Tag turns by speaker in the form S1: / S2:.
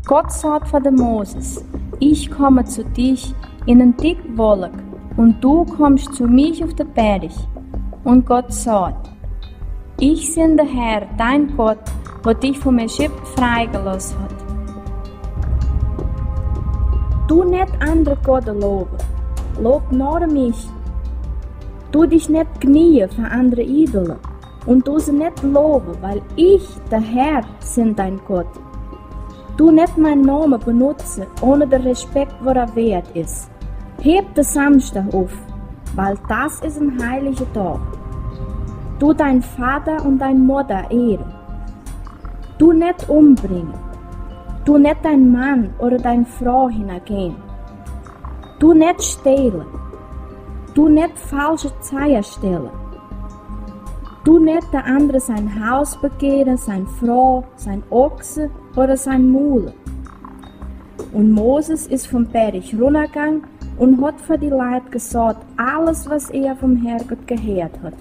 S1: Gott sagt von Moses, ich komme zu dich in einen dicken Wolk und du kommst zu mich auf den Berg. Und Gott sagt, ich bin der Herr, dein Gott, der dich vom Ägypten freigelassen hat. Du nicht andere Götter loben, lob nur mich. Du dich nicht knieen für andere Idole und du sie nicht loben, weil ich, der Herr, bin dein Gott. Du nicht meinen Namen benutzen, ohne den Respekt, wo er wert ist. Heb den Samstag auf, weil das ist ein heiliger Tag. Du dein Vater und deine Mutter ehren. Du nicht umbringen. Du nicht dein Mann oder deine Frau hingehen. Du nicht stehlen. Du nicht falsche Zeichen stellen. Du nicht der andere sein Haus begehren, seine Frau, sein Ochse oder sein Mule. Und Moses ist vom Berg runtergegangen und hat für die Leute gesagt, alles, was er vom Herrgott gehört hat.